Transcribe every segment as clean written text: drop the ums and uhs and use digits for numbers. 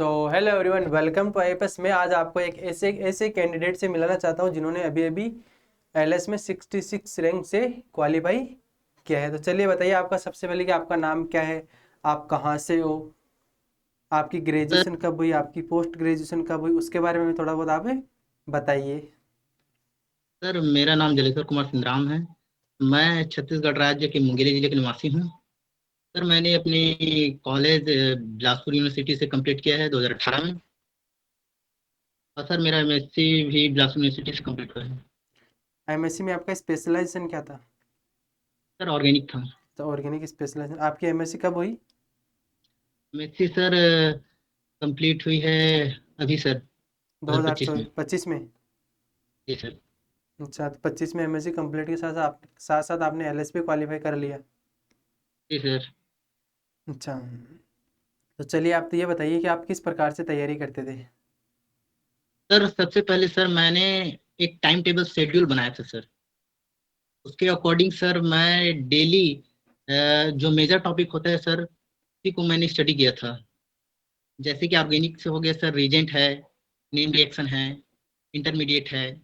तो hello everyone, welcome to IFS. मैं आज आपको एक ऐसे ऐसे कैंडिडेट से मिलाना चाहता हूं जिन्होंने अभी अभी एलएस में 66 रैंक से क्वालिफाई किया है। तो चलिए बताइए, आपका सबसे पहले कि आपका नाम क्या है, आप कहाँ से हो, आपकी सर ग्रेजुएशन कब हुई, आपकी पोस्ट ग्रेजुएशन कब हुई, उसके बारे में थोड़ा बहुत आप बताइए। सर मेरा नाम जलेश्वर कुमार सिंधराम है। मैं छत्तीसगढ़ राज्य के मुंगेली जिले के निवासी हूँ। सर मैंने अपनी कॉलेज बिलासपुर यूनिवर्सिटी से कंप्लीट किया है 2018 में। और सर मेरा एमएससी भी बिलासपुर यूनिवर्सिटी से कंप्लीट हुआ है। एमएससी में आपका स्पेशलाइजेशन क्या था? सर ऑर्गेनिक था। तो ऑर्गेनिक स्पेशलाइजेशन। आपकी एमएससी कब हुई? एमएससी सर कंप्लीट हुई है अभी सर 2025 में। 2025 में? जी सर। अच्छा, तो 25 में एमएससी कंप्लीट के साथ साथ आपने एलएस भी क्वालिफाई कर लिया। जी सर। अच्छा, तो चलिए आप तो ये बताइए कि आप किस प्रकार से तैयारी करते थे। सर सबसे पहले सर मैंने एक टाइम टेबल शेड्यूल बनाया था सर। उसके अकॉर्डिंग सर मैं डेली जो मेजर टॉपिक होता है सर उसी को मैंने स्टडी किया था। जैसे कि ऑर्गेनिक से हो गया सर रीजेंट है, नेम रिएक्शन है, इंटरमीडिएट है।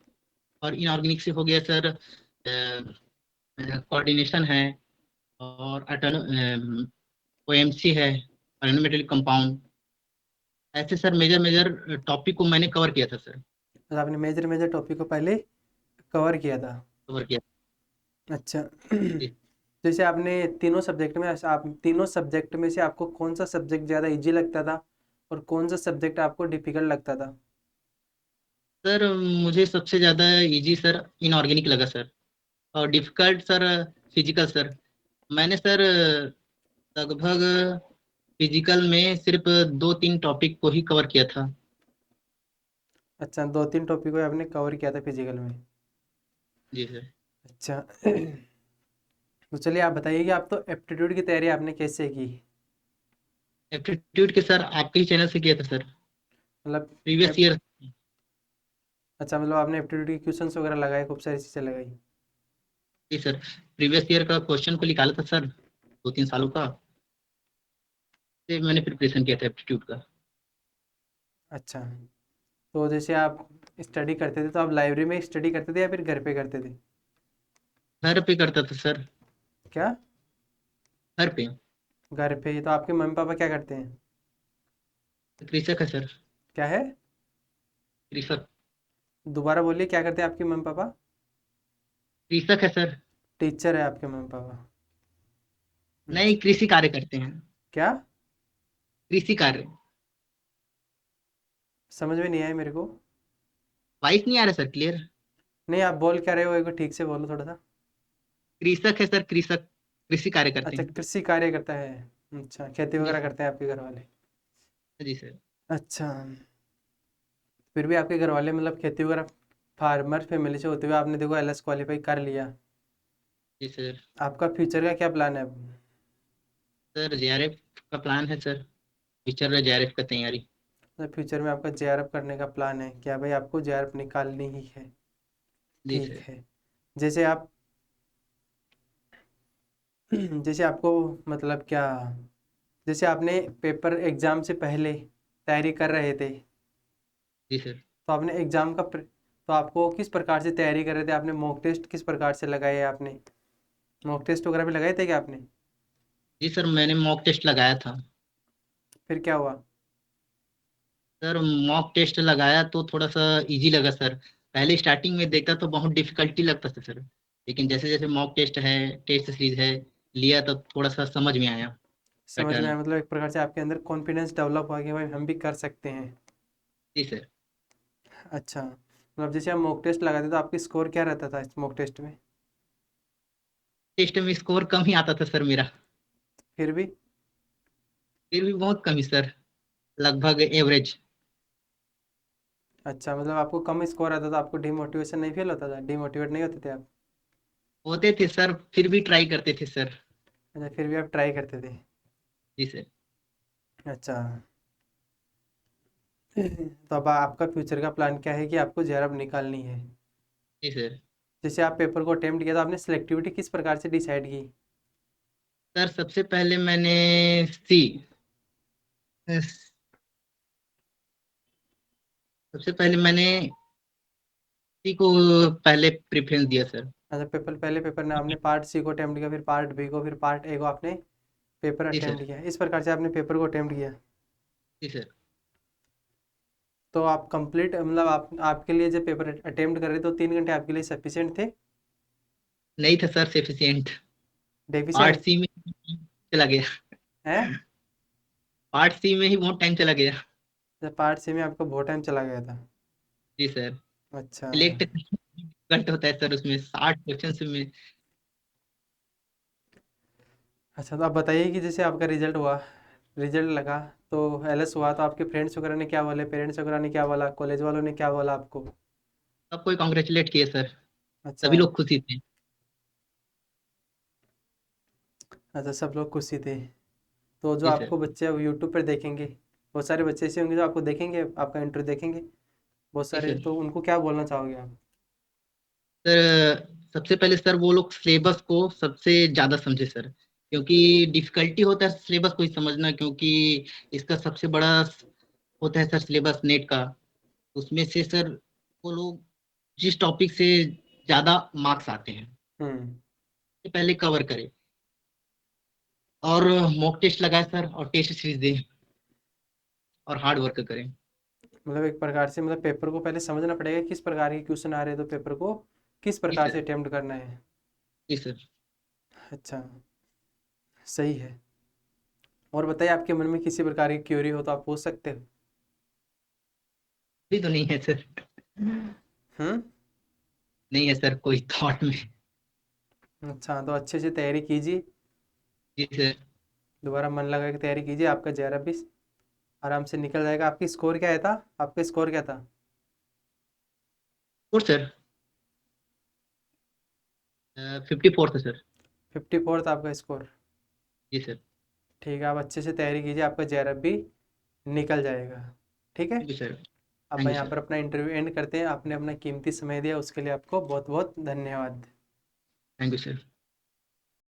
और इनऑर्गेनिक से हो गया सर कोऑर्डिनेशन है, और ओएमसी है, ऑर्गेनोमेटेलिक कंपाउंड। ऐसे सर मेजर मेजर टॉपिक को मैंने कवर किया था सर। मतलब आपने मेजर मेजर टॉपिक को पहले कवर किया था। कवर किया। अच्छा। जी जैसे आपने तीनों सब्जेक्ट में, आप तीनों सब्जेक्ट में से आपको कौन सा सब्जेक्ट ज़्यादा इजी लगता था और कौन सा सब्जेक्ट आपको डिफिकल्ट लगता था? सर मुझे सबसे ज़्यादा इजी सर इनऑर्गेनिक लगा सर। और डिफिकल्ट सर फिजिकल सर। मैंने सर लगभग फिजिकल में सिर्फ दो तीन टॉपिक को ही कवर किया था। अच्छा, दो तीन टॉपिक को आपने कवर किया था फिजिकल में। जी सर। अच्छा। तो चलिए आप बताइए कि आप तो एप्टीट्यूड की तैयारी आपने कैसे की? एप्टीट्यूड के सर आपके ही चैनल से किया था सर। मतलब प्रीवियस एप- ईयर। अच्छा, मतलब आपने एप्टीट्यूड की क्वेश्चंस वगैरह लगाए, खूब सारी चीज़ें लगाई। जी सर। प्रीवियस ईयर का क्वेश्चन को निकाला था सर, 2-3 सालों का। से मैंने प्रिपरेशन किया था एप्टीट्यूड का। अच्छा, तो जैसे आप स्टडी करते थे तो आप लाइब्रेरी में स्टडी करते थे या फिर घर पे करते थे? घर पे करता था सर। क्या? घर पे। घर पे ही तो आपके मम्मी पापा क्या करते हैं? कृषक है सर। क्या है? कृषक। दोबारा बोलिए, क्या करते हैं आपके मम्मी पापा? कृषक है सर। टीचर है आपके मम्मी पापा? नहीं, अच्छा। कृषि कार्य करते हैं। क्या? कृषि कार्य। समझ में नहीं आया मेरे को। वाइस नहीं आ रहा सर क्लियर? नहीं, आप बोल क्या रहे हो, एक बार ठीक से बोलो थोड़ा सा। कृषक है सर, कृषक। कृषि कार्य करते अच्छा, हैं। कृषि कार्य करता है। अच्छा, खेती जी वगैरह सर। करते हैं आपके घर वाले? जी सर। अच्छा, फिर भी आपके घर वाले मतलब खेती वगैरह, फार्मर फैमिली से होते हुए आपने देखो एलएस क्वालिफाई कर लिया। जी सर। आपका फ्यूचर का क्या प्लान है अब? सर जेआरएफ का प्लान है सर। फ्यूचर जेआरएफ का तैयारी। मतलब फ्यूचर में आपका जेआरएफ करने का प्लान है क्या भाई? आपको जेआरएफ निकालनी ही है। जी ठीक सर। है। जैसे आप जैसे आपको मतलब क्या, जैसे आपने पेपर एग्जाम से पहले तैयारी कर रहे थे, जी सर। तो आपने तो आपको किस प्रकार से तैयारी कर रहे थे? आपने मॉक टेस्ट किस प्रकार से लगाए? आपने मॉक टेस्ट वगैरह भी लगाए थे क्या आपने? जी सर मैंने मॉक टेस्ट लगाया था। फिर क्या हुआ? सर मॉक टेस्ट लगाया तो थोड़ा सा इजी लगा सर। पहले स्टार्टिंग में देखा तो बहुत डिफिकल्टी लगता था सर। लेकिन जैसे जैसे मॉक टेस्ट है, टेस्ट सीरीज है, लिया तो थोड़ा सा समझ में आया समझ में पैटर्न। आया, मतलब एक प्रकार से आपके अंदर कॉन्फिडेंस डेवलप हुआ कि भाई हम भी कर सकते हैं। जी सर। अच्छा, मतलब जैसे आप मॉक टेस्ट लगाते तो आपकी स्कोर क्या रहता था इस मॉक टेस्ट में? टेस्ट में स्कोर कम ही आता था सर मेरा। फिर भी? फिर भी बहुत कम ही सर, लगभग एवरेज। अच्छा, मतलब आपको कम स्कोर आता था, आपको डिमोटिवेशन नहीं फील होता था, डिमोटिवेट नहीं होते थे आप? होते थे सर, फिर भी ट्राई करते थे सर। अच्छा, फिर भी आप ट्राई करते थे। जी सर। अच्छा। तो अब आपका फ्यूचर का प्लान क्या है कि आपको जेआरएफ निकालनी है? जी सर। जैसे आप पेपर को अटेम्प्ट किया तो आपने सिलेक्टिविटी किस प्रकार से डिसाइड की? सर सबसे पहले मैंने सी सबसे पहले मैंने सी को पहले प्रेफरेंस दिया सर। अच्छा, पहले पेपर ने आपने पार्ट सी को अटेम्प्ट किया, फिर पार्ट बी को, फिर पार्ट ए को आपने पेपर जी अटेम्प्ट सर। किया, इस प्रकार से आपने पेपर को अटेम्प्ट किया। जी सर। तो आप कंप्लीट मतलब आप आपके लिए जब पेपर अटेम्प्ट कर रहे थे तो 3 घंटे आपके लिए सफिशिएंट थे? नहीं था सर सफिशिएंट। पार्ट डेफिशिएंट सी में चला गया। है? पार्ट सी में ही बहुत टाइम चला गया। पार्ट सी में आपको बहुत टाइम चला गया था? जी सर। अच्छा। सिलेक्ट डिफिकल्ट होता है सर, उसमें 60 क्वेश्चन में। अच्छा, तो आप बताइए कि जैसे आपका रिजल्ट हुआ, रिजल्ट लगा, तो एलएस हुआ, तो आपके फ्रेंड्स वगैरह ने क्या बोले, पेरेंट्स वगैरह ने क्या बोला, कॉलेज वालों ने क्या बोला आपको? सब कोई कॉन्ग्रेचुलेट किए सर। अच्छा। सभी लोग खुशी थे। अच्छा, सब लोग खुशी थे। तो जो जी सर। आपको बच्चे अब यूट्यूब पर देखेंगे, बहुत सारे बच्चे ऐसे होंगे जो आपको देखेंगे, आपका इंटरव्यू देखेंगे बहुत जी सारे, सर। तो उनको क्या बोलना चाहोगे आप? सर सबसे पहले सर वो लोग सिलेबस को सबसे ज्यादा समझे सर, क्योंकि डिफिकल्टी होता है सिलेबस को ही समझना, क्योंकि इसका सबसे बड़ा होता है सर सिलेबस नेट का। उसमें से सर वो लोग जिस टॉपिक से ज्यादा मार्क्स आते हैं हम्म। ये पहले कवर करें, और मॉक टेस्ट लगाए सर, और टेस्ट सीरीज दें, और हार्ड वर्क करें। मतलब एक प्रकार से मतलब पेपर को पहले समझना पड़ेगा किस प्रकार के क्वेश्चन आ रहे हैं, तो पेपर को किस जी प्रकार से सर। अटेम्प्ट करना है। जी सर। अच्छा, सही है। और बताइए, आपके मन में किसी प्रकार की क्यूरी हो तो आप पूछ सकते हो। भी तो नहीं है सर। हम्म। नहीं है सर कोई थॉट में। अच्छा, तो अच्छे से तैयारी कीजिए, जी सर। दोबारा मन लगा के तैयारी कीजिए, आपका जेआरएफ भी आराम से निकल जाएगा। आपकी स्कोर क्या है था? आपका स्कोर क्या था? और सर 54 था सर। 54 था आपका स्कोर? जी सर। ठीक है, आप अच्छे से तैयारी कीजिए, आपका जेआरएफ भी निकल जाएगा। ठीक है। Thank you sir. अब थैंक यू यहाँ सर। पर अपना इंटरव्यू एंड करते हैं। आपने अपना कीमती समय दिया उसके लिए आपको बहुत बहुत धन्यवाद। Thank you sir.